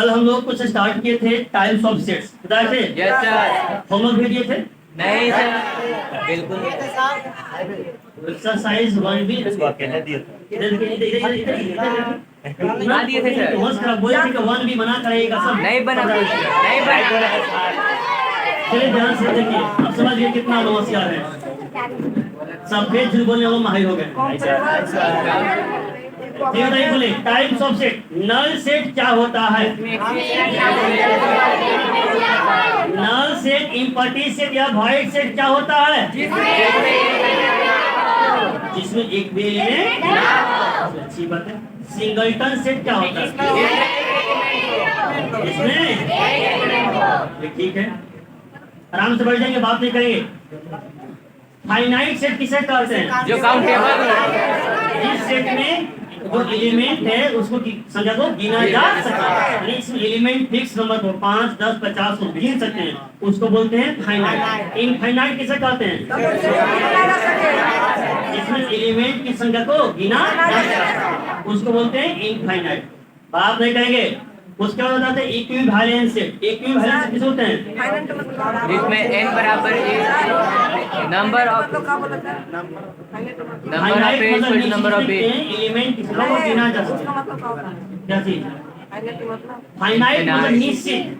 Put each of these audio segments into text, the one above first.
कल हम लोग कुछ स्टार्ट किए थे टाइप्स ऑफ सेट्स, बताए थे? Yes sir. होमवर्क भी दिए थे? नहीं सर, बिल्कुल एक्सरसाइज 1B बना दिए थे सर। बोले थे कि 1B बना करेगा सब, नहीं बना, नहीं बना। चलिए ध्यान से देखिए, अब समझिए कितना लोग होशियार है। सफेद झूठ बोलने वालों माहिर हो गए। ये बताइए, बोले types of set. Null set क्या होता है? नल सेट, इम्पटी सेट या वॉइड सेट क्या होता है? जिसमें एक भी एलिमेंट। अच्छी बात है। सिंगलटन सेट क्या होता है? इसमें ठीक है, आराम से बैठ जाएंगे, बात नहीं करेंगे। फाइनाइट सेट किसे कहते हैं? जो काउंटेबल है। इस सेट में जो एलिमेंट है उसको संख्या को गिना जा सकता है। इसमें एलिमेंट फिक्स नंबर को 5, 10, 50 को गिन सकते हैं, उसको बोलते हैं फाइनाइट। इनफाइनाइट किसे कहते हैं? इसमें एलिमेंट की संख्या को गिना जा सकता है, उसको बोलते हैं इनफाइनाइट। बात नहीं करेंगे। उसके बाद बताते हैं इक्विवेलेंस सेट। इक्विवेलेंस किसे होते हैं? जिसमें n बराबर number of number of element की संख्या को गिना जा सकता है। क्या चीज? फाइनाइट मतलब निश्चित।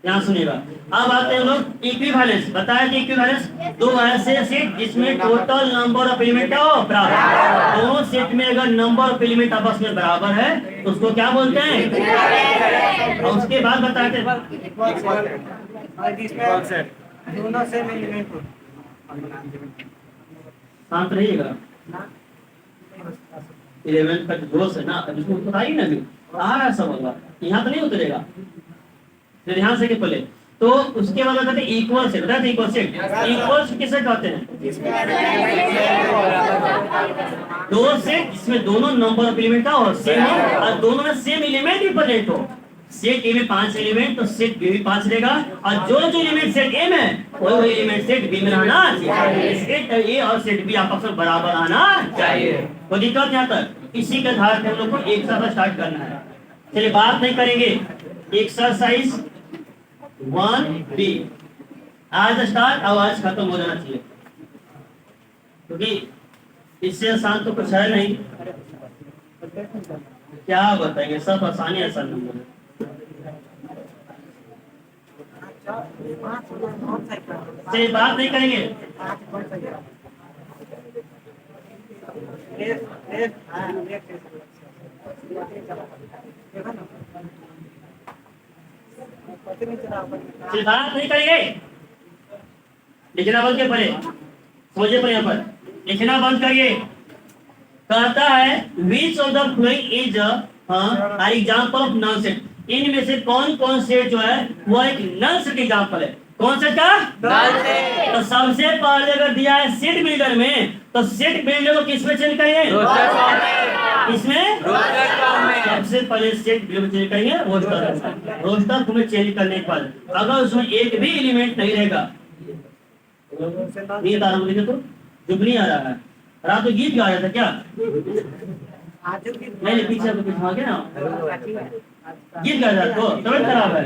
यहाँ सुनिएगा। अब आते हैं लोग इक्विवेलेंस। बताया कि इक्विवेलेंस दो ऐसे सेट जिसमें टोटल नंबर ऑफ एलिमेंट बराबर। दोनों सेट में अगर नंबर ऑफ एलिमेंट आपस में बराबर है तो उसको क्या बोलते हैं? और उसके बाद बताते हैं दोनों सेम एलिमेंट हो। शांत रहिएगा। 11 का दोष है ना, अब इसको बताइए ना, अभी आ रहा सब होगा, यहाँ तो नहीं उतरेगा। ध्यान से के पहले तो उसके बाद बताते हैं इक्वल सेट। बताते इक्वल सेट। इक्वल किसे कहते हैं? दो सेट जिसमें दोनों नंबर ऑफ एलिमेंट का हो सेम हो और दोनों में सेम एलिमेंट भी प्रेजेंट हो। सेट ए में 5 एलिमेंट तो सेट बी में 5 रहेगा, और जो जो एलिमेंट सेट ए में वही एलिमेंट सेट बी में रहना चाहिए। सेट ए और सेट बी आपस में बराबर आना चाहिए। तो दिक्कत यहाँ तक इसी के आधार पर हम लोग को एक साथ स्टार्ट करना है। चलिए बात नहीं करेंगे। एक्सरसाइज 1B आज स्टार्ट, आवाज खत्म हो जाना चाहिए, क्योंकि इससे आसान तो कुछ है नहीं। क्या बताएंगे, सब आसानी आसान नंबर है। चलिए बात नहीं करेंगे। बात नहीं करेंगे। लिखना बंद के पहले समझिए, पर यहाँ पर लिखना बंद करिए। कहता है which of the following is example of null set. इनमें से कौन कौन सेट जो है वो एक नल सेट एग्जांपल है। कौन सेट का? Null set. तो सबसे पहले अगर दिया है सेट बिल्डर में, तो सेट बिल्डर को किसमें चेंज करेंगे? इसमें सबसे पहले सेट बिल्डर चेंज करेंगे रोस्टर। रोस्टर को चेंज करने के बाद अगर उसमें एक भी एलिमेंट नहीं रहेगा, नहीं तारा मुझे तो जुबली आ रहा है। रात तो गीत गा रहा था क्या? नहीं पीछे तो कुछ भागे ना, गीत गा रहा तो तबीयत खराब है।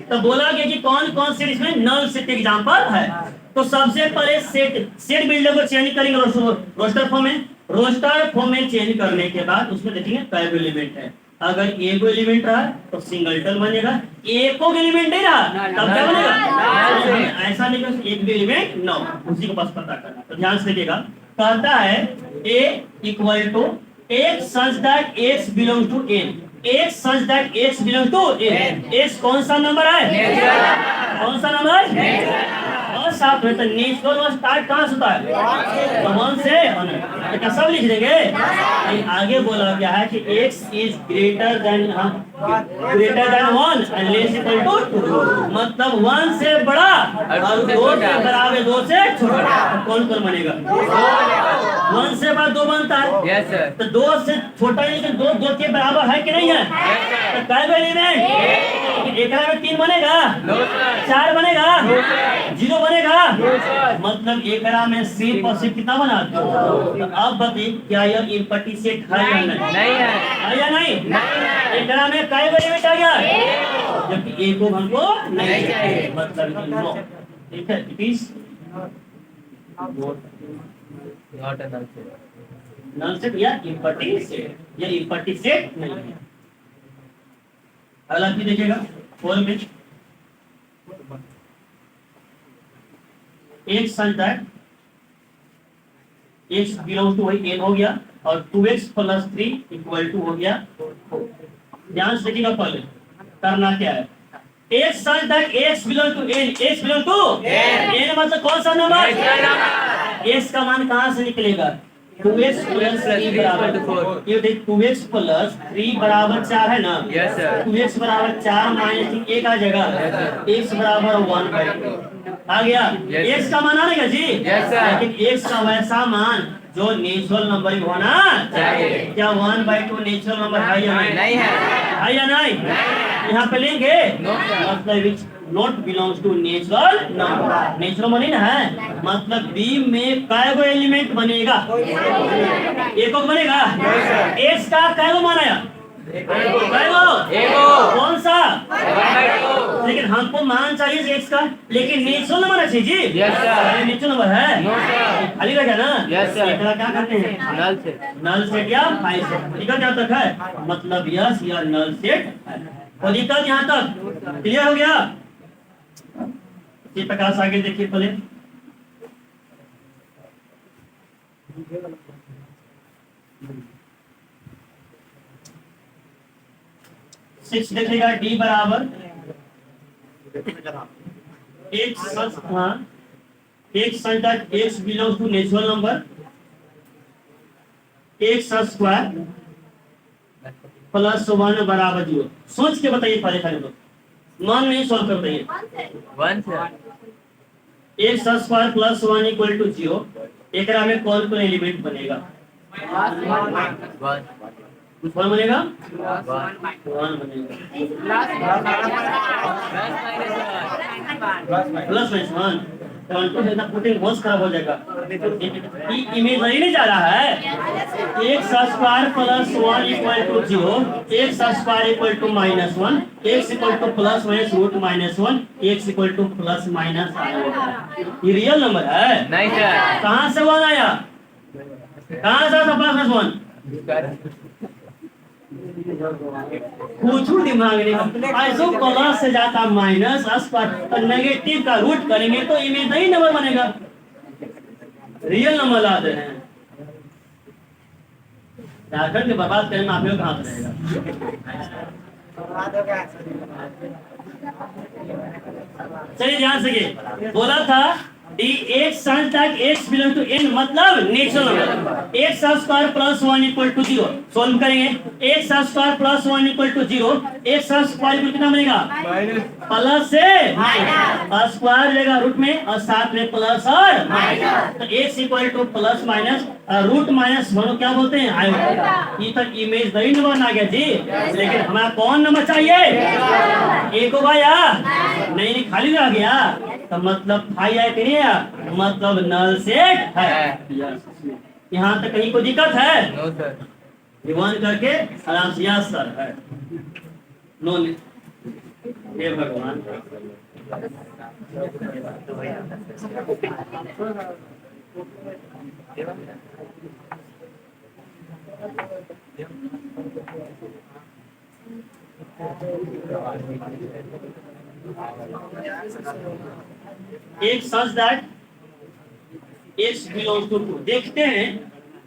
तो बोला गया कि कौन कौन से इसमें नल सेट एग्जांपल है। तो सबसे पहले सेट बिल्डर को चेंज करेंगे रोस्टर फॉर्म में। रोस्टर फॉर्म में चेंज करने के बाद उसमें देखेंगे कै एलिमेंट है। अगर एक एलिमेंट रहा तो सिंगलटन बनेगा, एक एलिमेंट नहीं रहा तब क्या बनेगा? ऐसा नहीं कि एक भी एलिमेंट न हो, उसी को बस पता करना। तो ध्यान से देखिएगा। कहता है a equal to x such that x belongs to n। x such that x belongs to n। x कौन सा नंबर है? कौन सा नंबर? और साथ में तो नेचुरल स्टार्ट कहाँ से होता है? तो 1 से 100। क्या सब लिख देंगे? आगे बोला गया है कि x is greater than 1 and less equal to 2। मतलब 1 से बड़ा और 2 से बराबर 2 से छोटा। कौन कौन बनेगा? 1 से बड़ा 2 बनता है। Yes sir. तो 2 से छोटा लेकिन 2 के बराबर है कि नहीं है? तो कै एलिमेंट? एकरा में 3 बनेगा, नो सर 4 बनेगा, नो सर 0 बनेगा, नो सर मतलब एकरा में सिर्फ और सिर्फ कितना बना दो। तो अब बताइए क्या यह इम्पटी सेट है या नहीं? नहीं है है या नहीं? नहीं एकरा में कई एलिमेंट आ गया, जबकि एक को हमको नहीं नहीं चाहिए, चाहिए। मतलब कि नो। ठीक है, it is not a null set null set या इम्पटी सेट, यह इम्पटी सेट नहीं है। अगला चीज देखिएगा 4 में एक संख्या x बिलोंग टू वही n हो गया और 2x + 3 = हो गया 4। ध्यान से देखिएगा, पहले करना क्या है। एक संख्या x belong to n, x belong to n मतलब कौन सा नंबर? x का मान कहां से निकलेगा? 2x + 3 बराबर 4। ये देख 2x + 3 बराबर 4 है ना? यस सर 2x बराबर 4 माइनस 3 1 आ जाएगा, x बराबर 1/2 आ गया। Yes, x का मान आएगा जी, Yes, sir. लेकिन x का वैसा मान जो नेचुरल नंबर ही होना चाहिए। क्या 1/2 नेचुरल नंबर है या नहीं? नहीं है है या नहीं? यहाँ पे लेंगे No, sir. मतलब which not belongs to natural number. Natural बनी ना है, मतलब b में कै गो एलिमेंट बनेगा? एक को बनेगा। x का कै गो मान आया? कै गो? एगो कौन सा? 1/2 लेकिन हमको मान चाहिए x का, लेकिन नेचुरल नंबर है जी। Yes, sir. नेचुरल नंबर है, नो सर खाली रह गया ना? Yes, sir. एकरा क्या कहते हैं? नल सेट नल सेट या हाई सेट। दिक्कत यहाँ तक है, मतलब यस या नल सेट है। तो दिक्कत यहाँ तक क्लियर हो गया? इसी प्रकार से आगे देखिए पहले। सिक्स देखिएगा, डी बराबर एक हाँ एक संख्या x belong to natural number x square +1 बराबर 0। सोच के बताइए पहले खाली तो मान नहीं सोल्व कर बताइए। 1 सर x स्क्वायर +1 = 0, एकरा में कौन कौन एलिमेंट बनेगा? 1 कौन बनेगा? 1 1 बनेगा। प्लस माइनस 1 +1 कंट्रोल से ना पुटिंग बहुत खराब हो जाएगा। ये इमेज नहीं जा रहा है। x square +1 = 0, x square = -1, x = ±√-1, x = ±, ये रियल नंबर है। नहीं सर कहाँ से 1 आया? कहाँ से +1? कुछ दिमाग नहीं, ऐसो प्लस से जाता माइनस स्क्वायर, नेगेटिव का रूट करेंगे तो इमेज नहीं नंबर बनेगा, रियल नंबर ला दे रहे हैं। झारखंड के बर्बाद करने में आप लोग कहाँ से रहेगा? चलिए ध्यान से बोला था डी एक संख्या x बिलोंग टू n मतलब natural number. x square +1 = 0 solve करेंगे। x स्क्वायर +1 = 0, x स्क्वायर कितना बनेगा? प्लस से माइनस, स्क्वायर रहेगा रूट में और साथ में प्लस और माइनस, तो x = +- रूट माइनस दोनों क्या बोलते हैं? आयोटा। ये तक इमेज नहीं नंबर आ गया जी, लेकिन हमारा कौन नंबर चाहिए? एक हो गया नहीं, खाली रह गया, तो मतलब फाई है कि नहीं है? मतलब नल सेट है। यहाँ तक कहीं कोई दिक्कत है? नो सर विवान करके आराम से यस सर है। नो हे भगवान। एक such that x belongs to 2। देखते हैं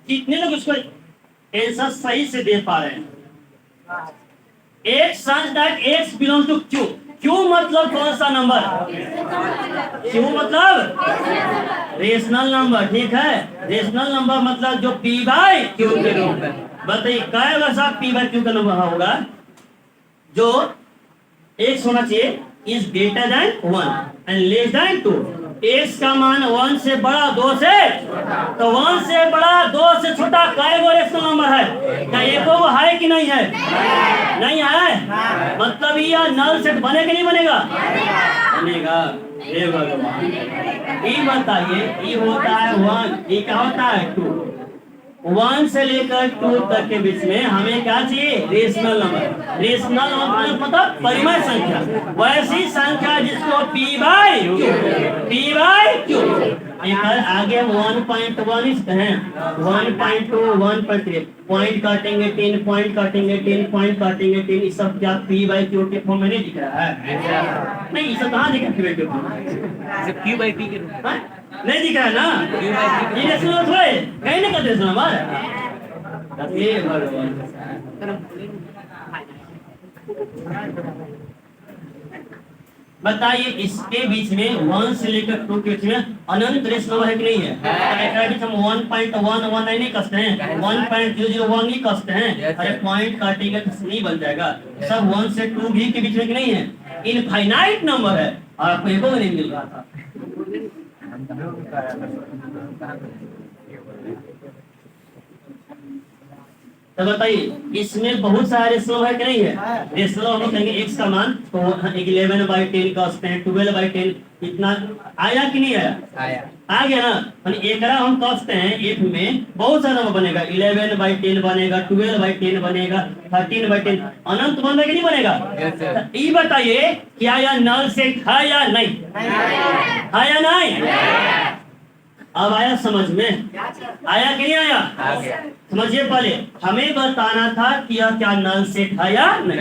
कितने लोग उसको आंसर सही से दे पा रहे हैं। एक such that x belongs to q। q मतलब कौन सा नंबर? q मतलब रेशनल नंबर, ठीक है। रेशनल नंबर मतलब जो p/q के रूप में। बताइए क्या वैसा p/q का नंबर होगा जो x होना चाहिए is greater than 1 and less than 2। x का मान 1 से बड़ा 2 से, तो 1 से बड़ा 2 से छोटा क्या रेशनल नंबर है? क्या एक है कि कि नहीं है? नहीं है, मतलब यह नल सेट बनेगा कि नहीं बनेगा? बनेगा। हे भगवान, ये बताइए, ये होता है 1, ये क्या होता है 2। 1 से लेकर 2 तक के बीच में हमें क्या चाहिए? Rational number. रेशनल नंबर मतलब परिमेय संख्या, वैसी संख्या जिसको p बाई क्यू। एक आगे 1.1 इसका है, 1.2, 1.3, पॉइंट काटेंगे 3, पॉइंट काटेंगे 3, पॉइंट काटेंगे 3, ये सब क्या p बाई क्यू के फॉर्म में नहीं दिख रहा है? नहीं, ये सब कहाँ दिख रहा है के फॉर्म में? Q by P के रूप में। नहीं दिख रहा है ना? ये रेशनल थोड़े कहीं नहीं करते हमारे। ये भगवान, बताइए इसके बीच में 1 से लेकर 2 के बीच में अनंत रेशनल है कि नहीं है? तो हम 1.119 नहीं कसते हैं, 1.001 नहीं कसते हैं, अरे पॉइंट काटेंगे तो नहीं बन जाएगा। सब 1 से 2 भी के बीच में कि नहीं है? इनफाइनाइट नंबर है और आपको एको नहीं मिल रहा था। तो बताइए इसमें बहुत सारे रेशनल है कि नहीं है? रेशनल हम लोग कहेंगे x का मान तो 11/10 कसते हैं, 12/10, इतना आया कि नहीं आया? आया। आ गया ना? एकरा हम कसते हैं, एक में बहुत सारा नंबर बनेगा, 11/10 बनेगा, 12/10 बनेगा, 13/10, अनंत बनेगा कि नहीं बनेगा? Yes, sir. ये बताइए क्या यह नल सेट है या नहीं? है या नहीं? अब आया समझ में? आया कि नहीं आया? आ गया। समझिए, पहले हमें बताना था कि यह क्या नल सेट है या नहीं।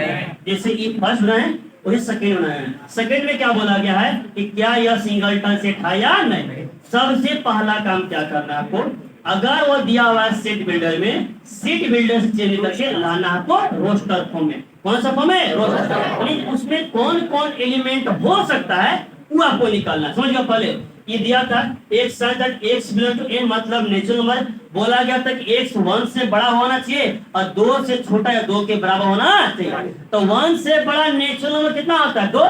जैसे ये फर्स्ट बनाए वही सेकंड बनाए, सेकंड में क्या बोला गया है कि क्या यह सिंगलटन सेट है या नहीं। सबसे पहला काम क्या करना है आपको, अगर वो दिया हुआ है सेट बिल्डर में, सेट बिल्डर से चेंज करके लाना है आपको रोस्टर फॉर्म में। कौन सा फॉर्म है? रोस्टर। उसमें कौन कौन एलिमेंट हो सकता है वो आपको निकालना। समझ गया? पहले ये दिया था एक साथ x बिलोंग टू n, मतलब नेचुरल नंबर बोला गया था कि x 1 से बड़ा होना चाहिए और 2 से छोटा या 2 के बराबर होना चाहिए। तो 1 से बड़ा नेचुरल नंबर कितना होता है? 2,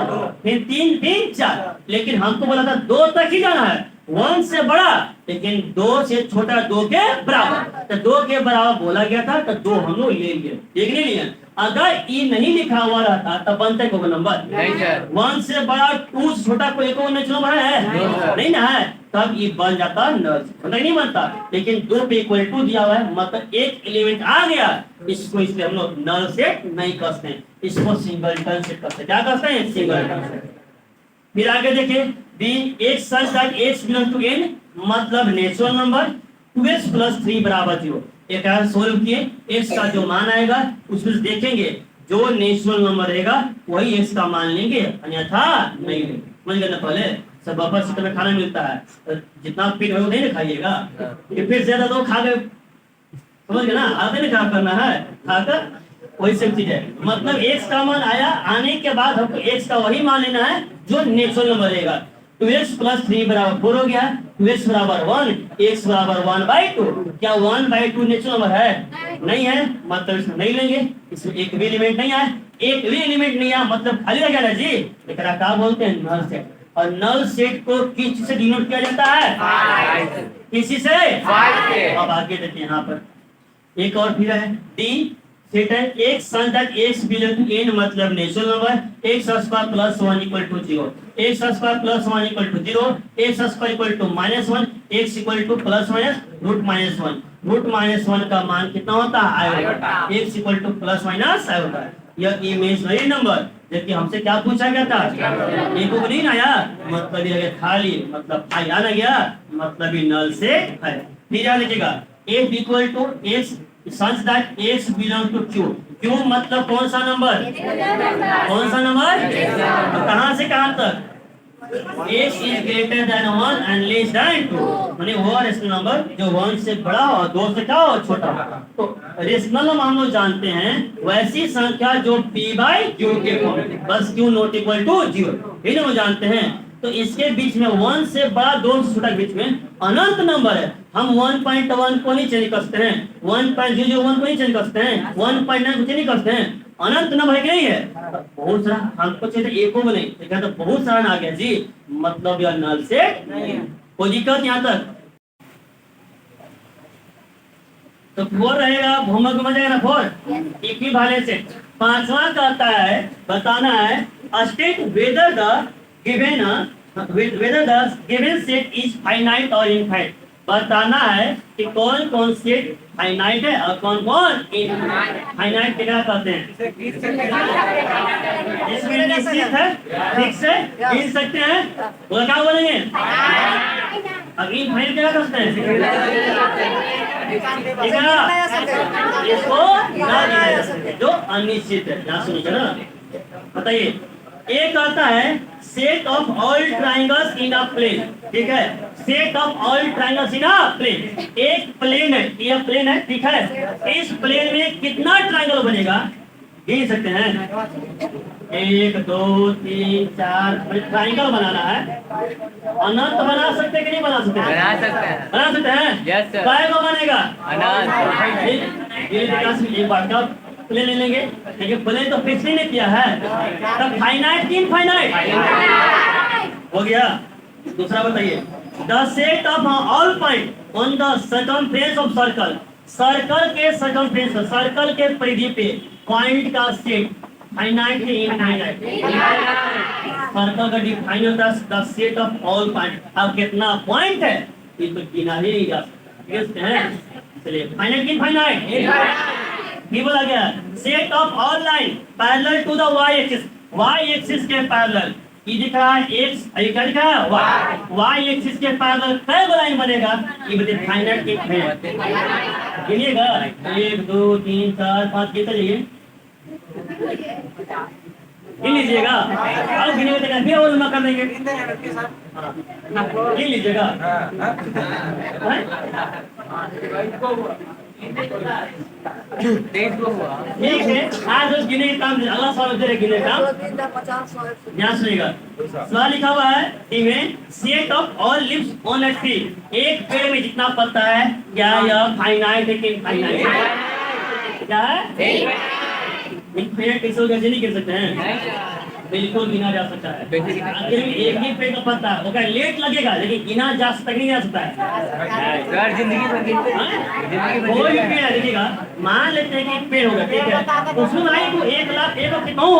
फिर 3, 3, 4, लेकिन हमको बोला था 2 तक ही जाना है, 1 से बड़ा लेकिन 2 से छोटा 2 के बराबर। तो 2 के बराबर बोला गया था तो 2 हम लोग ले लिए, एक ले लिया। अगर ये नहीं लिखा हुआ रहता तब बनता है कोई नंबर? नहीं सर। 1 से बड़ा 2 से छोटा कोई एक नेचुरल नंबर है? नहीं ना है, तब ये बन जाता नल, नहीं बनता। लेकिन 2 पे इक्वल टू दिया हुआ है, मतलब एक एलिमेंट आ गया, इसको इसलिए हम लोग नल सेट नहीं कसते हैं, इसको सिंगलटन सेट कसते हैं। क्या कसते हैं? Singleton set. फिर आगे देखिए, बी एक such that x belong to n, मतलब नेचुरल नंबर 2x + 3 = 0। एक सोल्व किए, x का जो मान आएगा उसमें देखेंगे जो नेचुरल नंबर रहेगा वही x का मान लेंगे, अन्यथा नहीं लेंगे। समझ गए ना? पहले सब बफर सिस्टम में खाना मिलता है, तो जितना पेट हो नहीं खाइएगा, फिर ज्यादा तो खा गए, समझ गए ना? आते नहीं खराब करना है, खाकर वही सब चीज है। मतलब x का मान आया, आने के बाद हमको x का वही मान लेना है जो नेचुरल नंबर रहेगा। 2x + 3 = 4 हो गया, 2x = 1, x = 1/2। क्या 1/2 नेचुरल नंबर है? नहीं है, मतलब इसमें नहीं लेंगे। इसमें एक भी एलिमेंट नहीं आया, एक भी एलिमेंट नहीं आया, मतलब खाली रह गया ना जी। एकरा क्या बोलते हैं? Null set. और नल सेट को किस से डिनोट किया जाता है? किसी से? अब आगे देखिए, यहाँ पर एक और फिर है डी सेट है, एक such that x belong to n, मतलब natural number x² + 1 = 0, x² + 1 = 0, x² = -1, x = ±√-1। √-1 का मान कितना होता है? आयोटा। x = ± iota. यह इमेजिनरी नंबर, जबकि हमसे क्या पूछा गया था? एक को नहीं आया, मतलब ये खाली, मतलब आया ना गया, मतलब ये नल से है। फिर याद रखिएगा, f = x such that x belong to q। q मतलब कौन सा नंबर? कौन सा नंबर? तो कहां से कहां तक? x is greater than 1 and less than 2, माने वो रेशनल नंबर जो 1 से बड़ा हो, 2 से क्या हो? छोटा हो। तो रेशनल नंबर हम लोग जानते हैं वैसी संख्या जो p/q के फॉर्म में, बस q ≠ 0, ये हम जानते हैं। तो इसके बीच में 1 से बड़ा 2 से छोटा के बीच में अनंत नंबर है। हम 1.1 को नहीं चेंज करते हैं, 1.001 को नहीं चेंज करते हैं, 1.9 को नहीं करते हैं, अनंत नंबर है कि नहीं है? बहुत सारा, हमको चाहिए एक को नहीं, लेकिन तो बहुत सारा आ गया जी, मतलब यह नल सेट नहीं है। कोई दिक्कत यहाँ तक? तो 4 रहेगा, भूमक में जाएगा ना 4 इक्विवेलेंट सेट। पांचवा कहता है बताना है state whether the given set is finite और इनफाइनाइट। बताना है कि कौन कौन सेट फाइनाइट है और कौन कौन इनफाइनाइट क्या कहते हैं। इसमें निश्चित है, ठीक से गिन सकते हैं, वो क्या बोलेंगे। अब इनफाइनाइट क्या कहते हैं, ठीक है ना, इसको ना गिना जा सके जो अनिश्चित है। यहाँ सुनिए ना, बताइए। एक कहता है set of all triangles in a plane, ठीक है, set of all triangles in a plane. एक प्लेन है, ये प्लेन है, ठीक है, इस प्लेन में कितना ट्राइंगल बनेगा गिन सकते हैं। 1 2 3 4 ट्राइंगल बनाना है, अनंत बना सकते कि नहीं बना सकते हैं? बना सकते हैं। बना सकते हैं। Yes, sir. काय को बनेगा अनंत। ये विकास में एक बार का प्लेन ले लेंगे, लेकिन प्लेन तो फिक्स नहीं किया है, तब फाइनाइट कि इनफाइनाइट हो गया। दूसरा बताइए the set of all point on the circumference of circle. Circle के सर्कमफ्रेंस, सर्कल के परिधि पे पॉइंट का सेट फाइनाइट है इनफाइनाइट। सर्कल का डिफाइन होता है the set of all point. अब कितना पॉइंट है ये तो गिना ही नहीं जा सकता है, इसलिए फाइनाइट इनफाइनाइट। ये बोला गया set of all line parallel to the y axis, y axis के पैरेलल। ये दिख रहा है x, ये क्या दिख रहा है y एक्सिस के पैरेलल कई लाइन बनेगा, ये बताइए फाइनाइट की है। गिनिएगा 1 2 3 4 5 गिनते जाइए, गिन लीजिएगा। अब गिनेंगे तो फिर और लंबा कर देंगे, गिन लीजिएगा। ठीक है, आज उस गिने का काम अगला सवाल दे रहे गिने का। यहाँ सुनिएगा, सवाल लिखा हुआ है इनमें set of all leaves on a tree. एक पेड़ में जितना पत्ता है क्या यह फाइनाइट है कि इनफाइनाइट? क्या है इनफाइनाइट? कैसे होगा नहीं गिन सकते हैं, बिल्कुल गिना जा सकता है। आखिर में एक ही पेड़ का पत्ता है, ओके लेट लगेगा लेकिन गिना जा सकता नहीं जा सकता है। सर जिंदगी भर गिनते हैं। कोई भी पेड़ है देखिएगा, मान लेते हैं कि एक पेड़ होगा, ठीक है, उसमें भाई को 1 लाख एक कितना हो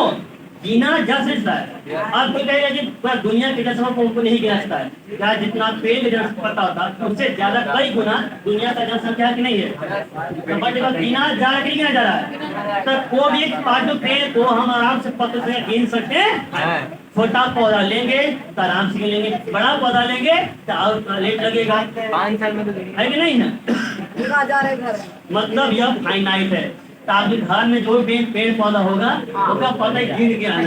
गिना जा सकता है। अब कोई कहेगा कि पूरा दुनिया के जनसंख्या को उनको नहीं गिना सकता है, क्या जितना पेड़ का जनसंख्या पता होता है उससे ज्यादा कई गुना दुनिया का जनसंख्या की नहीं है, तो बट गिना जा रहा है कि नहीं गिना जा रहा है। तो कोई भी पांचों पेड़ को हम आराम से पत्ते से गिन सकते हैं। छोटा पौधा लेंगे तो आराम से लेंगे, बड़ा पौधा लेंगे तो और लेट लगेगा। 5 साल में तो है कि नहीं है? मतलब यह फाइनाइट है। तो आपके घर में जो भी पेड़ पौधा होगा उसका पता ही गिर गया है।